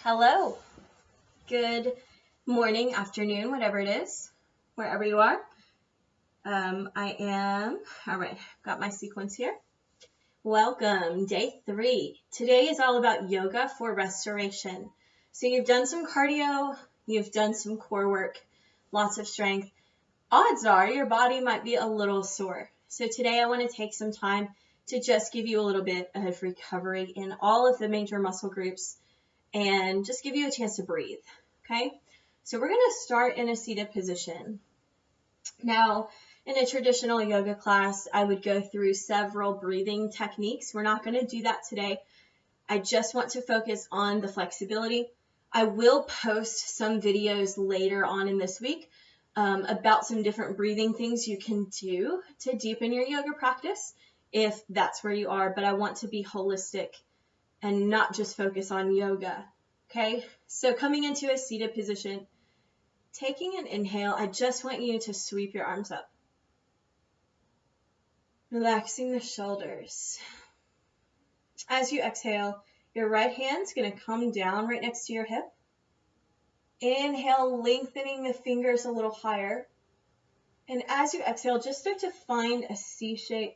Hello. Good morning, afternoon, whatever it is, wherever you are. All right, got my sequence here. Welcome, day 3. Today is all about yoga for restoration. So you've done some cardio, you've done some core work, lots of strength. Odds are your body might be a little sore. So today I want to take some time to just give you a little bit of recovery in all of the major muscle groups and just give you a chance to breathe, okay? So we're going to start in a seated position. Now, in a traditional yoga class, I would go through several breathing techniques. We're not going to do that today. I just want to focus on the flexibility. I will post some videos later on in this week about some different breathing things you can do to deepen your yoga practice if that's where you are, but I want to be holistic and not just focus on yoga, okay? So coming into a seated position, taking an inhale, I just want you to sweep your arms up. Relaxing the shoulders. As you exhale, your right hand's gonna come down right next to your hip. Inhale, lengthening the fingers a little higher. And as you exhale, just start to find a C shape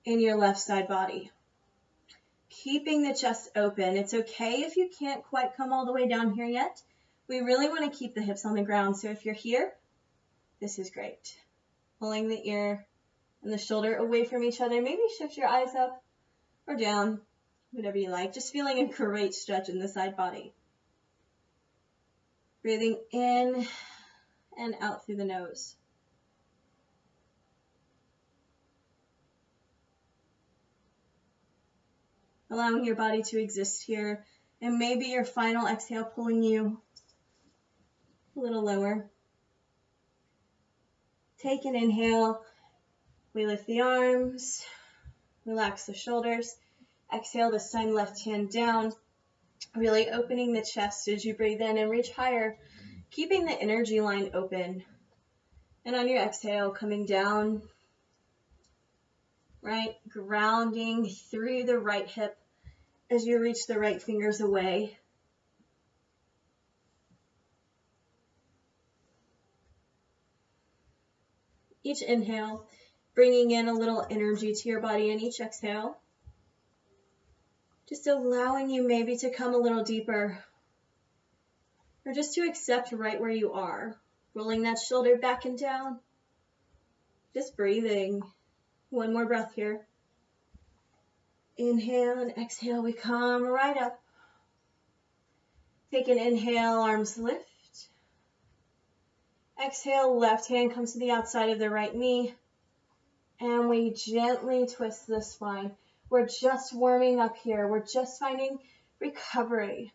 in your left side body. Keeping the chest open. It's okay if you can't quite come all the way down here yet. We really want to keep the hips on the ground. So if you're here, this is great. Pulling the ear and the shoulder away from each other. Maybe shift your eyes up or down, whatever you like. Just feeling a great stretch in the side body. Breathing in and out through the nose. Allowing your body to exist here. And maybe your final exhale pulling you a little lower. Take an inhale. We lift the arms. Relax the shoulders. Exhale, this time left hand down. Really opening the chest as you breathe in and reach higher. Keeping the energy line open. And on your exhale, coming down. Right, grounding through the right hip as you reach the right fingers away. Each inhale, bringing in a little energy to your body, and each exhale, just allowing you maybe to come a little deeper, or just to accept right where you are, rolling that shoulder back and down, just breathing. One more breath here. Inhale and exhale, we come right up. Take an inhale, arms lift. Exhale, left hand comes to the outside of the right knee. And we gently twist the spine. We're just warming up here. We're just finding recovery.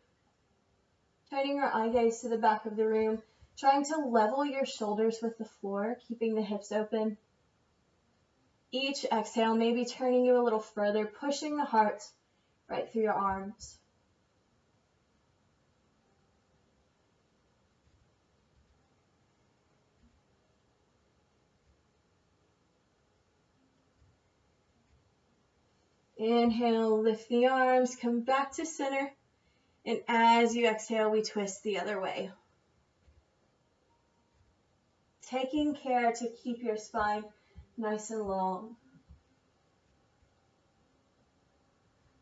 Turning our eye gaze to the back of the room. Trying to level your shoulders with the floor, keeping the hips open. Each exhale, maybe turning you a little further, pushing the heart right through your arms. Inhale, lift the arms, come back to center. And as you exhale, we twist the other way. Taking care to keep your spine nice and long.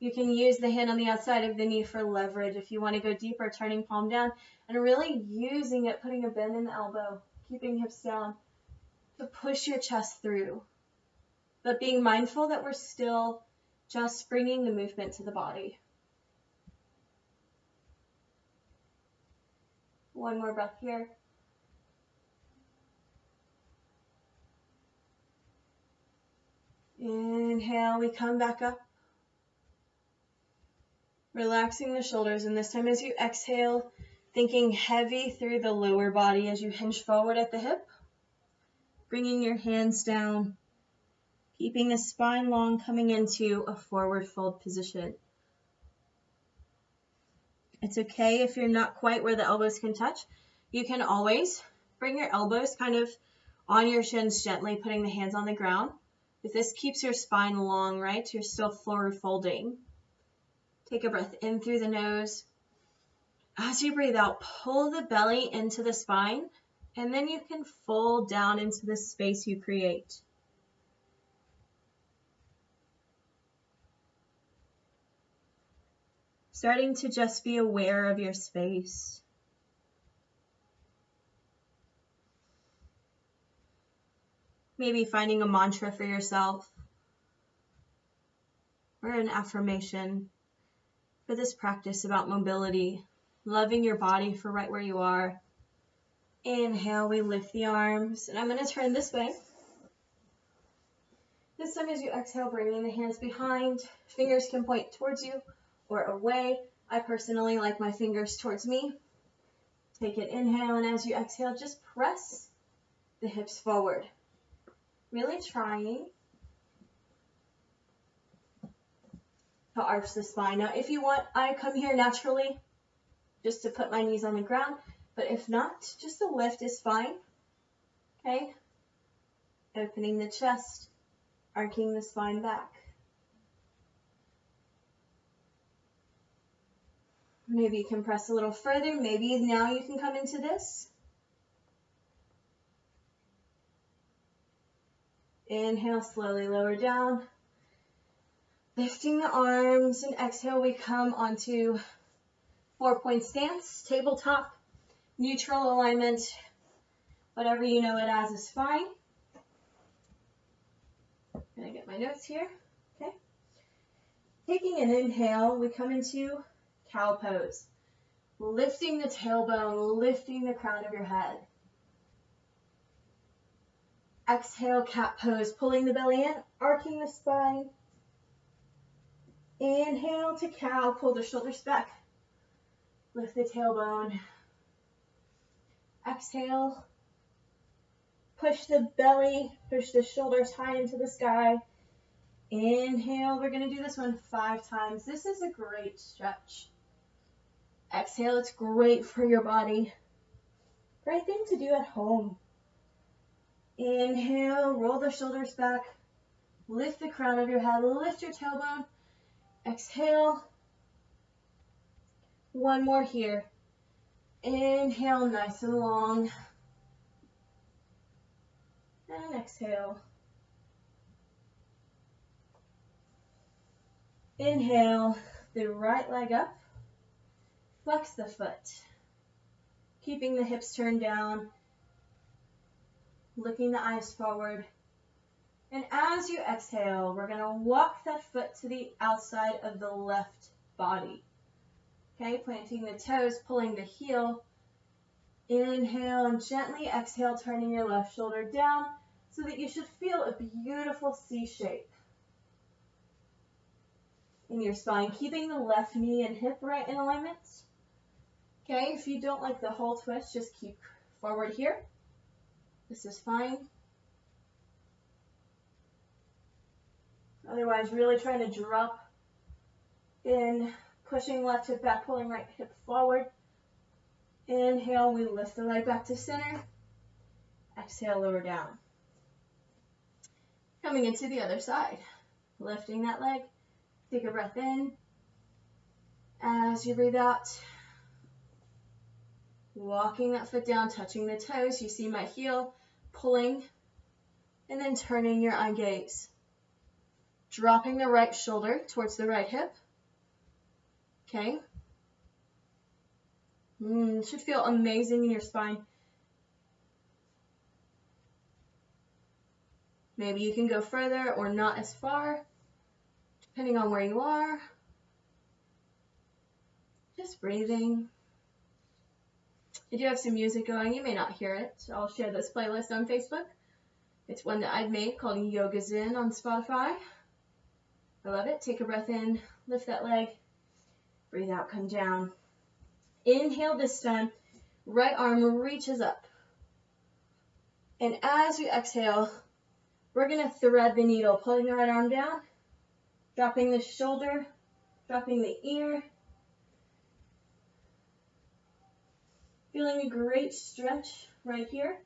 You can use the hand on the outside of the knee for leverage if you want to go deeper, turning palm down and really using it, putting a bend in the elbow, keeping hips down to push your chest through. But being mindful that we're still just bringing the movement to the body. One more breath here. Inhale, we come back up. Relaxing the shoulders, and this time as you exhale, thinking heavy through the lower body as you hinge forward at the hip. Bringing your hands down, keeping the spine long, coming into a forward fold position. It's okay if you're not quite where the elbows can touch. You can always bring your elbows kind of on your shins gently, putting the hands on the ground. If this keeps your spine long, right, you're still forward folding. Take a breath in through the nose. As you breathe out, pull the belly into the spine, and then you can fold down into the space you create. Starting to just be aware of your space. Maybe finding a mantra for yourself or an affirmation for this practice about mobility, loving your body for right where you are. Inhale, we lift the arms, and I'm going to turn this way. This time as you exhale, bringing the hands behind, fingers can point towards you or away. I personally like my fingers towards me. Take an inhale, and as you exhale, just press the hips forward. Really trying to arch the spine. Now, if you want, I come here naturally just to put my knees on the ground, but if not, just a lift is fine. Okay? Opening the chest, arcing the spine back. Maybe you can press a little further. Maybe now you can come into this. Inhale, slowly lower down. Lifting the arms, and exhale, we come onto 4-point stance, tabletop, neutral alignment, whatever you know it as is fine. I'm going to get my notes here. Okay. Taking an inhale, we come into cow pose. Lifting the tailbone, lifting the crown of your head. Exhale, cat pose, pulling the belly in, arcing the spine. Inhale to cow, pull the shoulders back. Lift the tailbone. Exhale. Push the belly, push the shoulders high into the sky. Inhale, we're going to do this one 5 times. This is a great stretch. Exhale, it's great for your body. Great thing to do at home. Inhale, roll the shoulders back. Lift the crown of your head, lift your tailbone. Exhale. One more here. Inhale, nice and long. And exhale. Inhale, the right leg up. Flex the foot. Keeping the hips turned down. Looking the eyes forward. And as you exhale, we're going to walk that foot to the outside of the left body. Okay, planting the toes, pulling the heel. Inhale and gently exhale, turning your left shoulder down so that you should feel a beautiful C shape in your spine, keeping the left knee and hip right in alignment. Okay, if you don't like the whole twist, just keep forward here. This is fine. Otherwise, really trying to drop in, pushing left hip back, pulling right hip forward. Inhale, we lift the leg back to center. Exhale, lower down. Coming into the other side. Lifting that leg. Take a breath in. As you breathe out, walking that foot down, touching the toes. You see my heel, pulling, and then turning your eye gaze. Dropping the right shoulder towards the right hip. Okay. It should feel amazing in your spine. Maybe you can go further or not as far, depending on where you are. Just breathing. I do have some music going. You may not hear it. I'll share this playlist on Facebook. It's one that I've made called Yoga Zen on Spotify. I love it. Take a breath in, lift that leg, breathe out, come down. Inhale this time, right arm reaches up. And as you exhale, we're going to thread the needle, pulling the right arm down, dropping the shoulder, dropping the ear. Feeling a great stretch right here.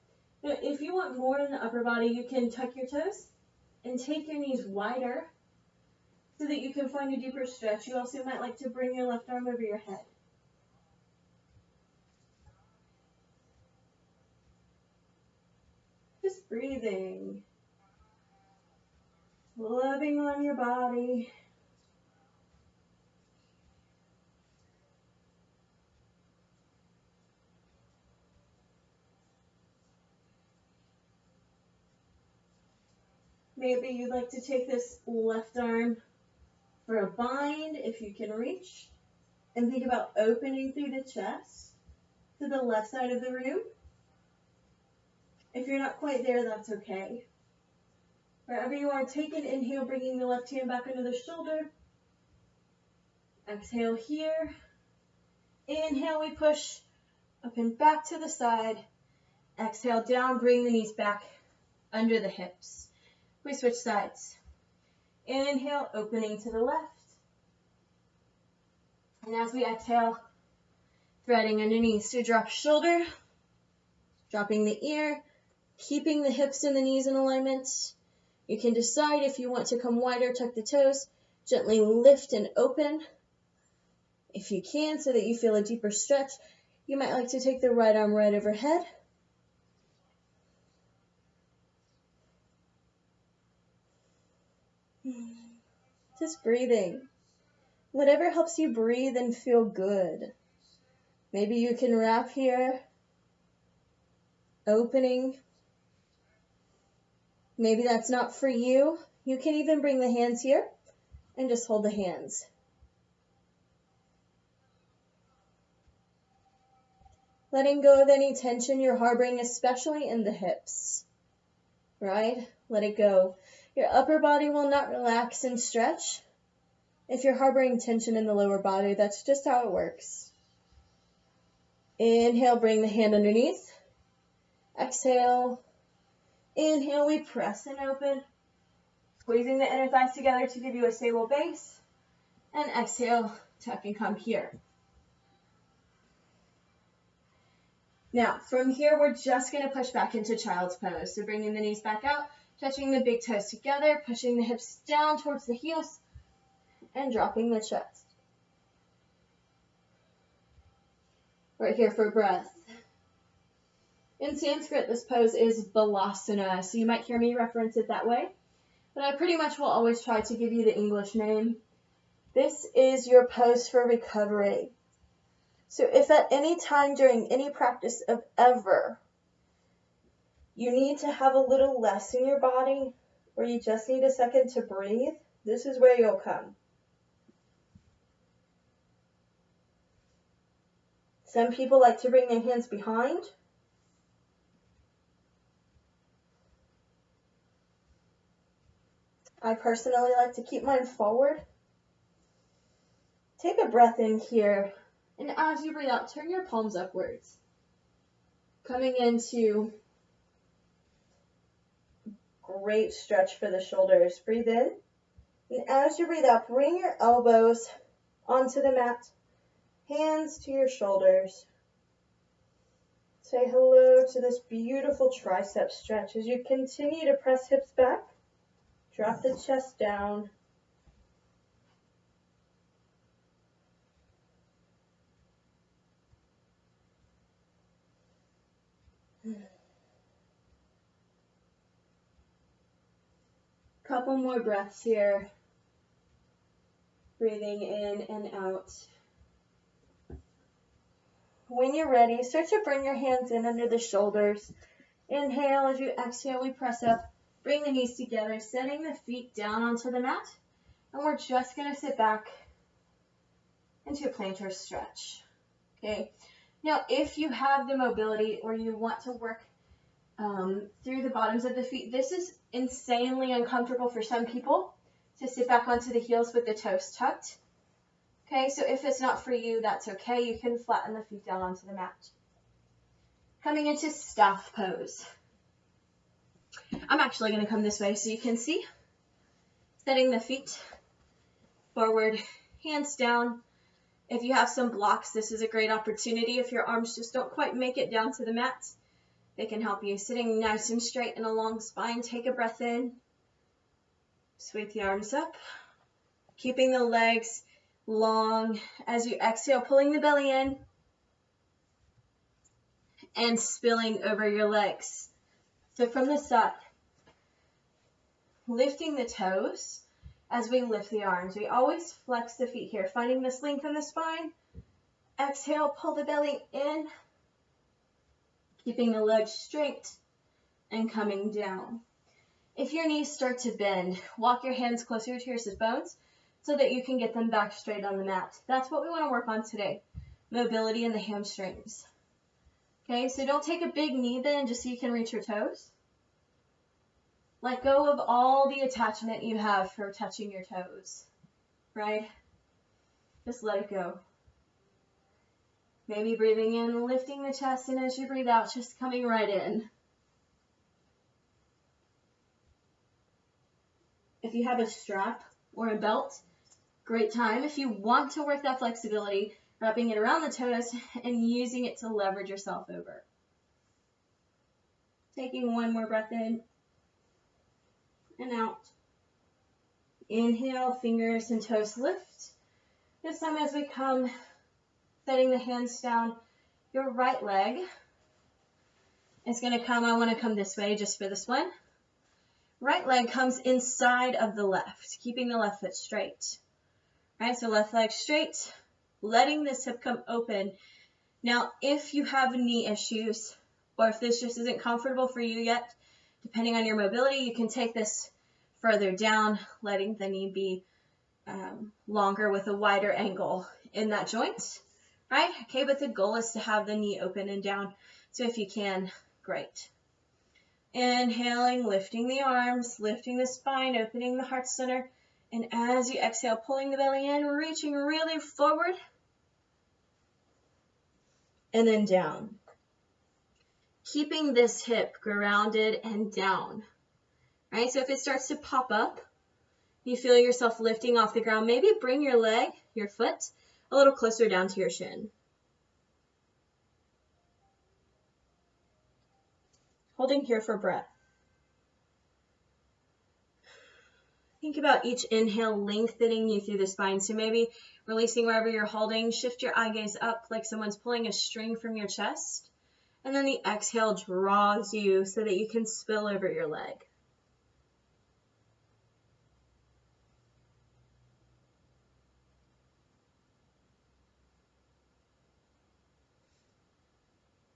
Now, if you want more in the upper body, you can tuck your toes and take your knees wider so that you can find a deeper stretch. You also might like to bring your left arm over your head. Just breathing. Loving on your body. Maybe you'd like to take this left arm for a bind if you can reach. And think about opening through the chest to the left side of the room. If you're not quite there, that's okay. Wherever you are, take an inhale, bringing the left hand back under the shoulder. Exhale here. Inhale, we push up and back to the side. Exhale down, bring the knees back under the hips. We switch sides. Inhale, opening to the left. And as we exhale, threading underneath. So drop shoulder, dropping the ear, keeping the hips and the knees in alignment. You can decide if you want to come wider, tuck the toes, gently lift and open. If you can, so that you feel a deeper stretch, you might like to take the right arm right overhead. Just breathing. Whatever helps you breathe and feel good. Maybe you can wrap here, opening. Maybe that's not for you. You can even bring the hands here and just hold the hands. Letting go of any tension you're harboring, especially in the hips, right? Let it go. Your upper body will not relax and stretch. If you're harboring tension in the lower body, that's just how it works. Inhale, bring the hand underneath. Exhale. Inhale, we press and open. Squeezing the inner thighs together to give you a stable base. And exhale, tuck and come here. Now, from here, we're just going to push back into child's pose. So bringing the knees back out, touching the big toes together, pushing the hips down towards the heels, and dropping the chest. Right here for breath. In Sanskrit, this pose is Balasana, so you might hear me reference it that way, but I pretty much will always try to give you the English name. This is your pose for recovery. So if at any time during any practice of ever, you need to have a little less in your body, or you just need a second to breathe, this is where you'll come. Some people like to bring their hands behind. I personally like to keep mine forward. Take a breath in here, and as you breathe out, turn your palms upwards. Coming into great stretch for the shoulders. Breathe in, and as you breathe out, bring your elbows onto the mat, hands to your shoulders. Say hello to this beautiful tricep stretch as you continue to press hips back. Drop the chest down. Couple more breaths here. Breathing in and out. When you're ready, start to bring your hands in under the shoulders. Inhale. As you exhale, we press up. Bring the knees together, setting the feet down onto the mat. And we're just going to sit back into a plantar stretch. Okay. Now, if you have the mobility or you want to work through the bottoms of the feet, this is insanely uncomfortable for some people to sit back onto the heels with the toes tucked. Okay, so if it's not for you, that's okay. You can flatten the feet down onto the mat. Coming into staff pose. I'm actually going to come this way so you can see. Setting the feet forward, hands down. If you have some blocks, this is a great opportunity. If your arms just don't quite make it down to the mat, they can help you. Sitting nice and straight in a long spine. Take a breath in. Sweep the arms up. Keeping the legs long as you exhale, pulling the belly in and spilling over your legs. So from the side, lifting the toes as we lift the arms. We always flex the feet here, finding this length in the spine. Exhale, pull the belly in, keeping the legs straight and coming down. If your knees start to bend, walk your hands closer to your sit bones so that you can get them back straight on the mat. That's what we want to work on today, mobility in the hamstrings. Okay, so don't take a big knee bend just so you can reach your toes. Let go of all the attachment you have for touching your toes, right? Just let it go. Maybe breathing in, lifting the chest, and as you breathe out, just coming right in. If you have a strap or a belt, great time. If you want to work that flexibility, wrapping it around the toes and using it to leverage yourself over. Taking one more breath in and out. Inhale, fingers and toes lift. This time as we come, setting the hands down, your right leg is going to come, I want to come this way just for this one. Right leg comes inside of the left, keeping the left foot straight. Right, so left leg straight, letting this hip come open. Now, if you have knee issues, or if this just isn't comfortable for you yet, depending on your mobility, you can take this further down, letting the knee be longer with a wider angle in that joint. Right? Okay, but the goal is to have the knee open and down. So if you can, great. Inhaling, lifting the arms, lifting the spine, opening the heart center. And as you exhale, pulling the belly in, reaching really forward. And then down. Keeping this hip grounded and down. Right? So if it starts to pop up, you feel yourself lifting off the ground, maybe bring your leg, your foot, a little closer down to your shin. Holding here for breath. Think about each inhale lengthening you through the spine. So maybe releasing wherever you're holding, shift your eye gaze up like someone's pulling a string from your chest. And then the exhale draws you so that you can spill over your leg.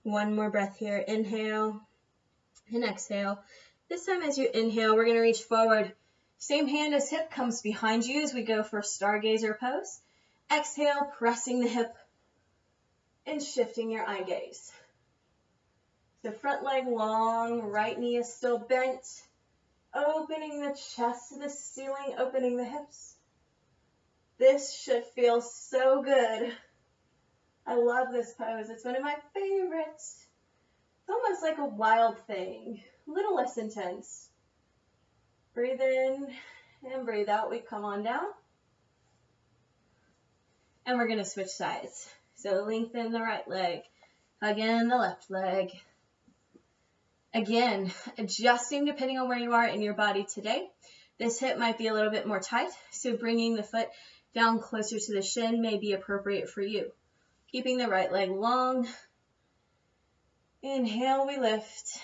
One more breath here. Inhale and exhale. This time as you inhale, we're going to reach forward. Same hand as hip comes behind you as we go for stargazer pose. Exhale, pressing the hip and shifting your eye gaze. So front leg long, right knee is still bent. Opening the chest to the ceiling, opening the hips. This should feel so good. I love this pose. It's one of my favorites. It's almost like a wild thing, a little less intense. Breathe in and breathe out. We come on down. And we're going to switch sides. So lengthen the right leg. Again, the left leg. Again, adjusting depending on where you are in your body today. This hip might be a little bit more tight, so bringing the foot down closer to the shin may be appropriate for you. Keeping the right leg long. Inhale, we lift.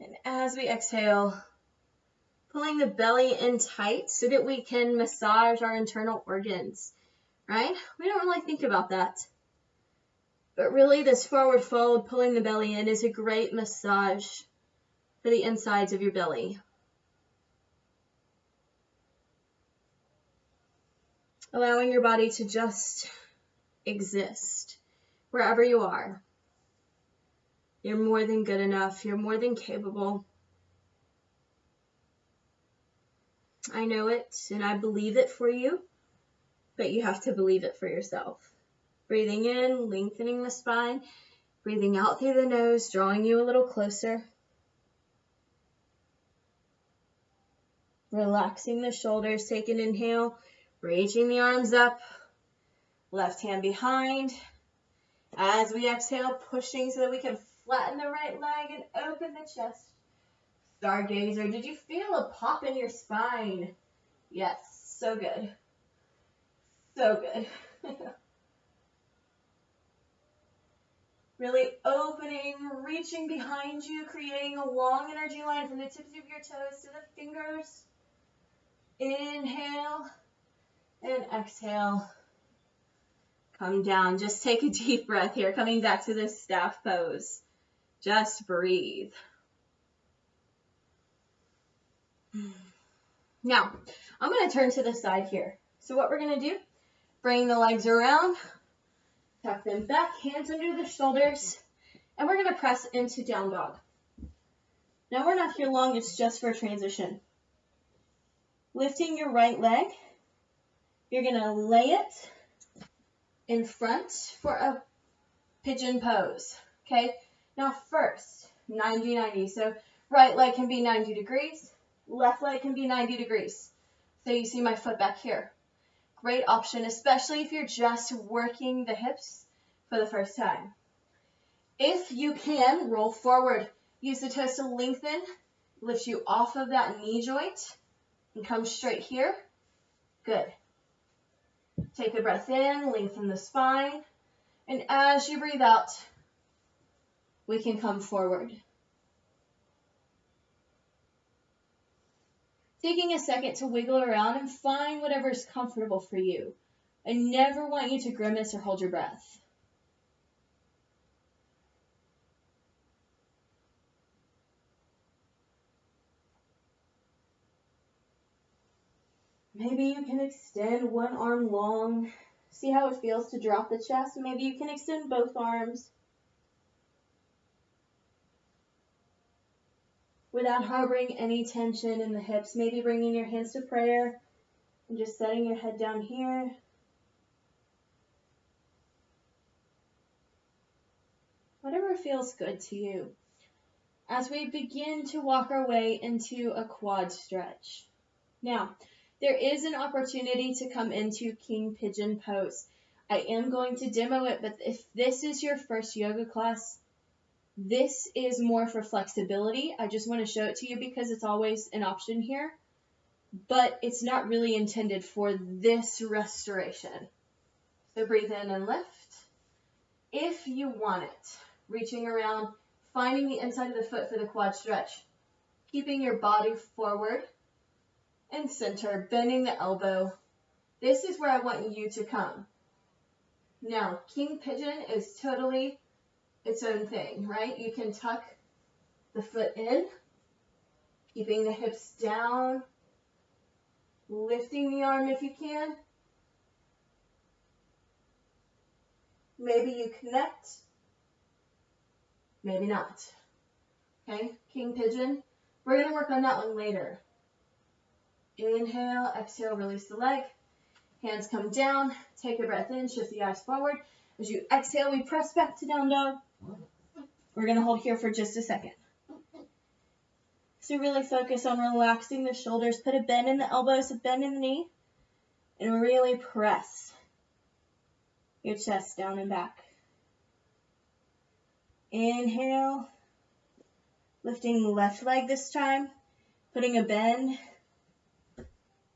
And as we exhale, pulling the belly in tight so that we can massage our internal organs, right? We don't really think about that. But really, this forward fold, pulling the belly in, is a great massage for the insides of your belly. Allowing your body to just exist wherever you are. You're more than good enough. You're more than capable. I know it, and I believe it for you, but you have to believe it for yourself. Breathing in, lengthening the spine. Breathing out through the nose, drawing you a little closer. Relaxing the shoulders. Take an inhale, reaching the arms up. Left hand behind. As we exhale, pushing so that we can flatten the right leg and open the chest. Stargazer. Did you feel a pop in your spine? Yes, so good. So good. Really opening, reaching behind you, creating a long energy line from the tips of your toes to the fingers. Inhale and exhale. Come down. Just take a deep breath here, coming back to this staff pose. Just breathe. Now, I'm going to turn to the side here. So what we're going to do, bring the legs around, tuck them back, hands under the shoulders, and we're going to press into down dog. Now we're not here long, it's just for transition. Lifting your right leg, you're going to lay it in front for a pigeon pose. Okay, now first, 90-90. So right leg can be 90 degrees, left leg can be 90 degrees. So you see my foot back here. Great option, especially if you're just working the hips for the first time. If you can, roll forward. Use the toes to lengthen, lift you off of that knee joint, and come straight here. Good. Take a breath in, lengthen the spine, and as you breathe out, we can come forward. Taking a second to wiggle around and find whatever is comfortable for you. I never want you to grimace or hold your breath. Maybe you can extend one arm long. See how it feels to drop the chest. Maybe you can extend both arms without harboring any tension in the hips. Maybe bringing your hands to prayer and just setting your head down here. Whatever feels good to you. As we begin to walk our way into a quad stretch. Now, there is an opportunity to come into King Pigeon pose. I am going to demo it, but if this is your first yoga class, this is more for flexibility. I just want to show it to you because it's always an option here, but it's not really intended for this restoration. So breathe in and lift. If you want it, reaching around, finding the inside of the foot for the quad stretch, keeping your body forward and center, bending the elbow. This is where I want you to come. Now, King Pigeon is totally its own thing, right? You can tuck the foot in, keeping the hips down, lifting the arm if you can. Maybe you connect, maybe not. Okay, King Pigeon. We're going to work on that one later. Inhale, exhale, release the leg. Hands come down, take a breath in, shift the eyes forward. As you exhale, we press back to down dog. We're going to hold here for just a second. So really focus on relaxing the shoulders. Put a bend in the elbows, a bend in the knee, and really press your chest down and back. Inhale, lifting the left leg this time, putting a bend,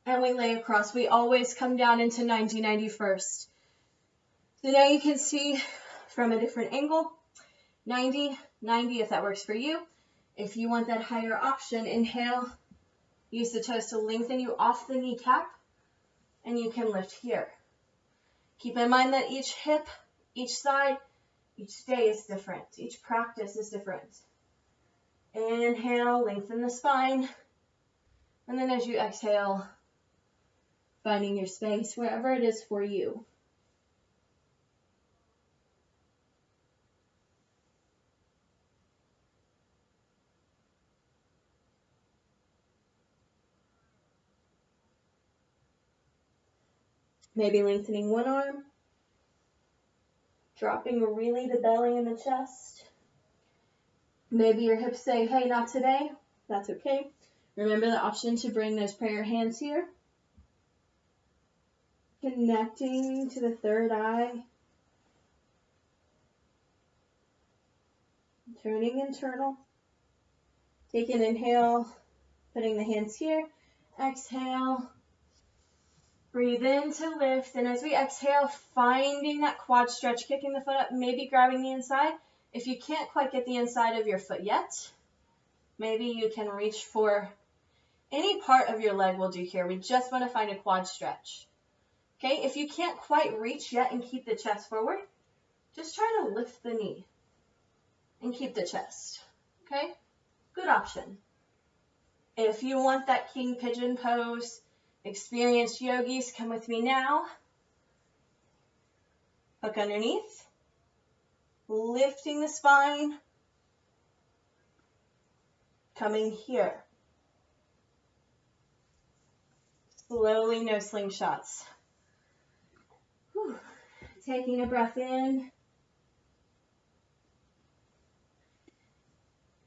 and we lay across. We always come down into 90-90 first. So now you can see from a different angle, 90-90 if that works for you. If you want that higher option, inhale, use the toes to lengthen you off the kneecap, and you can lift here. Keep in mind that each hip, each side, each day is different. Each practice is different. Inhale, lengthen the spine, and then as you exhale, finding your space wherever it is for you. Maybe lengthening one arm, dropping really the belly and the chest. Maybe your hips say, hey, not today. That's okay. Remember the option to bring those prayer hands here. Connecting to the third eye. Turning internal. Take an inhale, putting the hands here. Exhale. Breathe in to lift. And as we exhale, finding that quad stretch, kicking the foot up, maybe grabbing the inside. If you can't quite get the inside of your foot yet, maybe you can reach for any part of your leg will do here. We just want to find a quad stretch. Okay, if you can't quite reach yet and keep the chest forward, just try to lift the knee and keep the chest. Okay, good option. If you want that king pigeon pose, experienced yogis, come with me now. Hook underneath, lifting the spine, coming here. Slowly, no slingshots. Whew. Taking a breath in.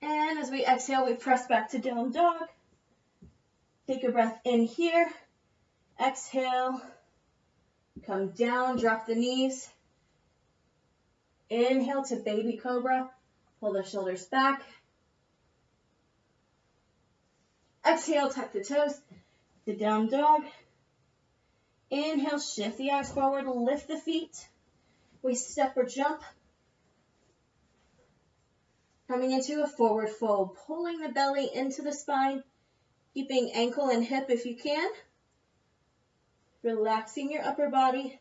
And as we exhale, we press back to down dog. Take a breath in here. Exhale. Come down, drop the knees. Inhale to baby cobra. Pull the shoulders back. Exhale, tuck the toes to down dog. Inhale, shift the eyes forward, lift the feet. We step or jump. Coming into a forward fold, pulling the belly into the spine, keeping ankle and hip if you can. Relaxing your upper body.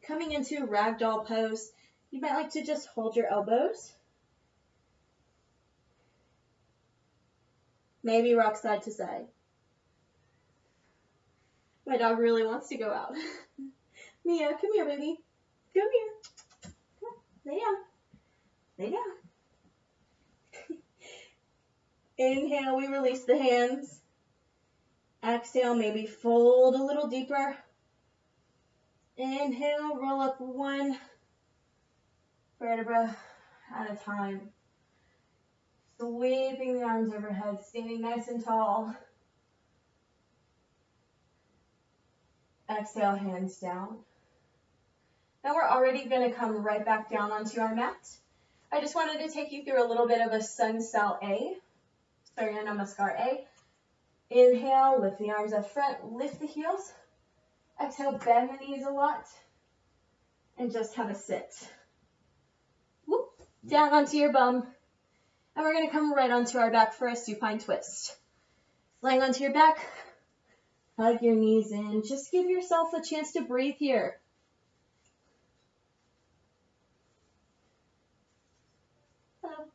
Coming into ragdoll pose, you might like to just hold your elbows. Maybe rock side to side. My dog really wants to go out. Mia, come here, baby. Come here. Come on. Lay down. Lay down. Inhale, we release the hands. Exhale, maybe fold a little deeper. Inhale, roll up one vertebra at a time. Sweeping the arms overhead, standing nice and tall. Exhale, hands down. Now we're already going to come right back down onto our mat. I just wanted to take you through a little bit of a sun sal A, Surya Namaskar A. Inhale, lift the arms up front, lift the heels. Exhale, bend the knees a lot, and just have a sit. Whoop, down onto your bum. And we're going to come right onto our back for a supine twist. Laying onto your back. Hug your knees in. Just give yourself a chance to breathe here. Hello.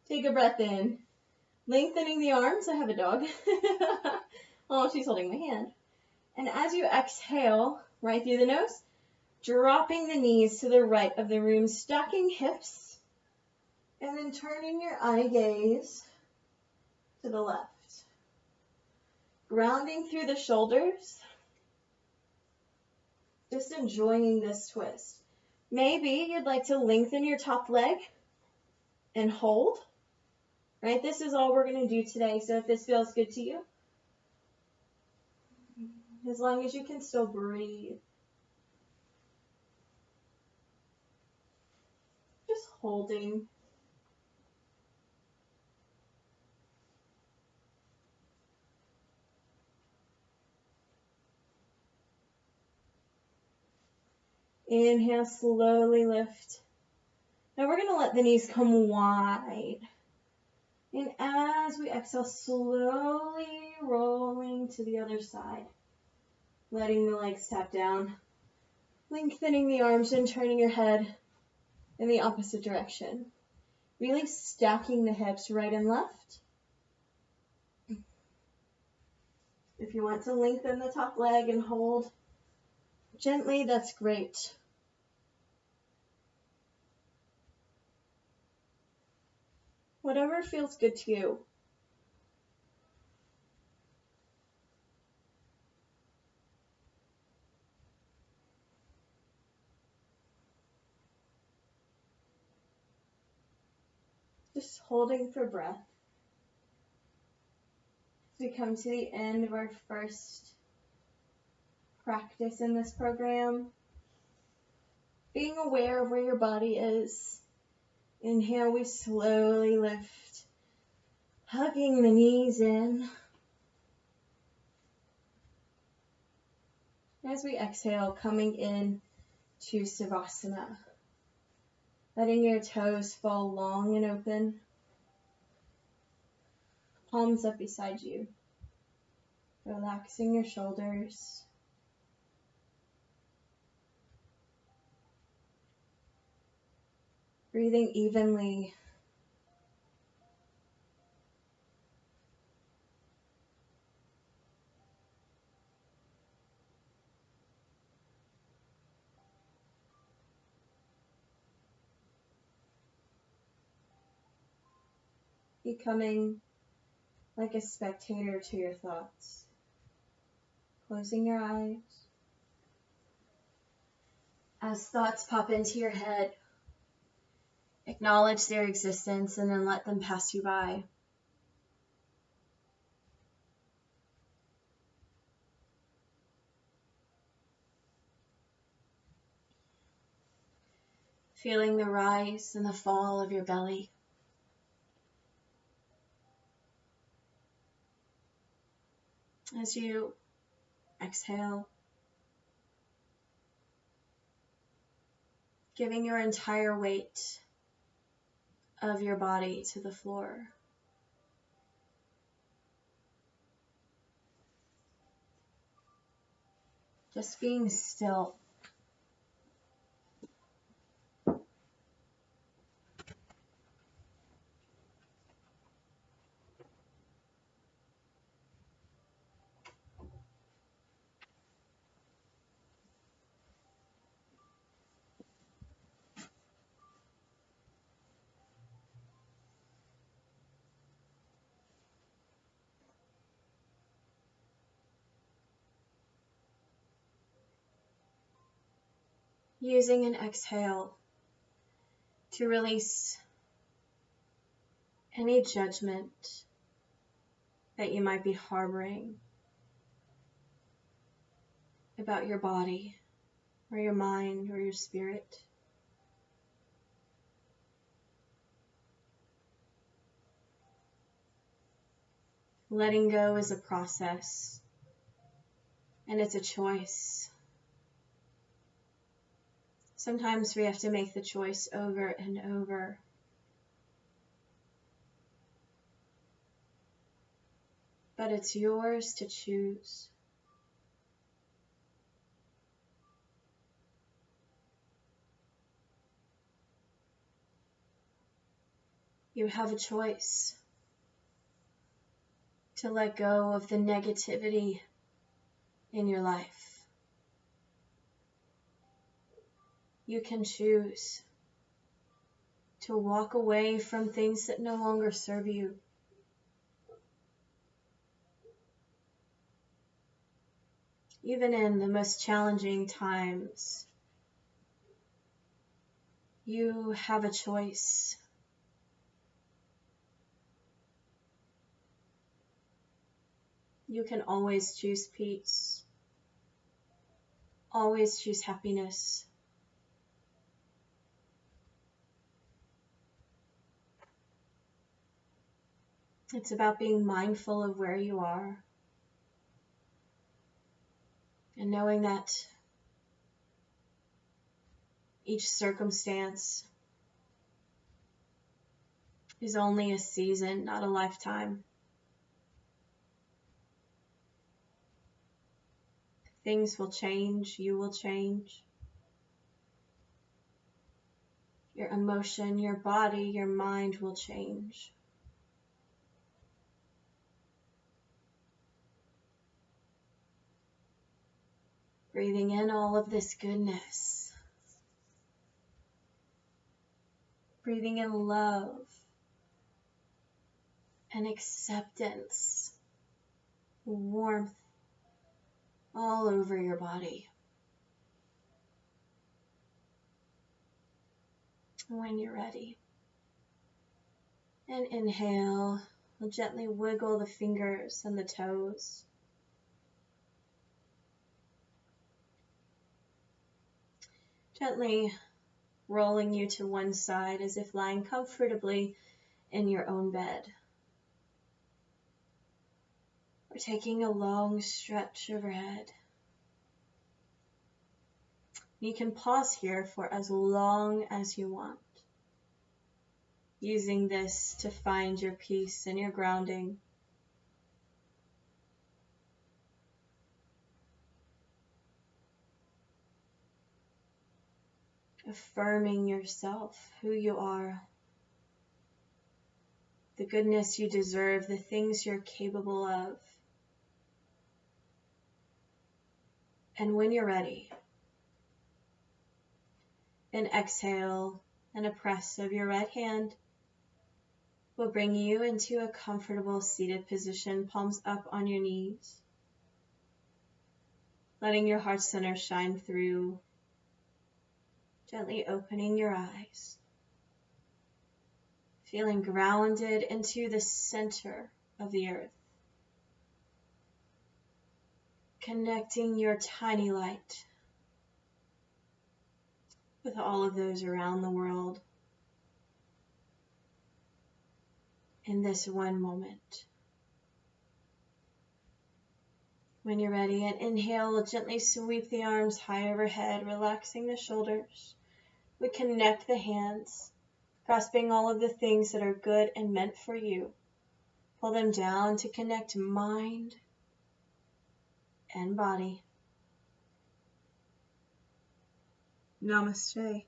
Take a breath in. Lengthening the arms. I have a dog. Oh, she's holding my hand. And as you exhale, right through the nose, dropping the knees to the right of the room, stacking hips, and then turning your eye gaze to the left. Grounding through the shoulders, just enjoying this twist. Maybe you'd like to lengthen your top leg and hold, right? This is all we're going to do today, so if this feels good to you, as long as you can still breathe. Just holding. Inhale, slowly lift. Now we're going to let the knees come wide. And as we exhale, slowly rolling to the other side. Letting the legs tap down. Lengthening the arms and turning your head in the opposite direction. Really stacking the hips right and left. If you want to lengthen the top leg and hold gently, that's great. Whatever feels good to you. Just holding for breath. As we come to the end of our first practice in this program, being aware of where your body is. Inhale, we slowly lift, hugging the knees in. As we exhale, coming in to Savasana, letting your toes fall long and open, palms up beside you, relaxing your shoulders, breathing evenly. Becoming like a spectator to your thoughts, closing your eyes. As thoughts pop into your head, acknowledge their existence and then let them pass you by. Feeling the rise and the fall of your belly. As you exhale, giving your entire weight of your body to the floor. Just being still. Using an exhale to release any judgment that you might be harboring about your body or your mind or your spirit. Letting go is a process, and it's a choice. Sometimes we have to make the choice over and over. But it's yours to choose. You have a choice to let go of the negativity in your life. You can choose to walk away from things that no longer serve you. Even in the most challenging times, you have a choice. You can always choose peace, always choose happiness. It's about being mindful of where you are and knowing that each circumstance is only a season, not a lifetime. Things will change, you will change. Your emotion, your body, your mind will change. Breathing in all of this goodness. Breathing in love and acceptance, warmth all over your body. When you're ready. And inhale, we'll gently wiggle the fingers and the toes. Gently rolling you to one side as if lying comfortably in your own bed. Or taking a long stretch overhead. You can pause here for as long as you want, using this to find your peace and your grounding. Affirming yourself, who you are, the goodness you deserve, the things you're capable of. And when you're ready, an exhale and a press of your right hand will bring you into a comfortable seated position, palms up on your knees, letting your heart center shine through, gently opening your eyes, feeling grounded into the center of the earth, connecting your tiny light with all of those around the world in this one moment. When you're ready, an inhale will gently sweep the arms high overhead, relaxing the shoulders. We connect the hands, grasping all of the things that are good and meant for you. Pull them down to connect mind and body. Namaste.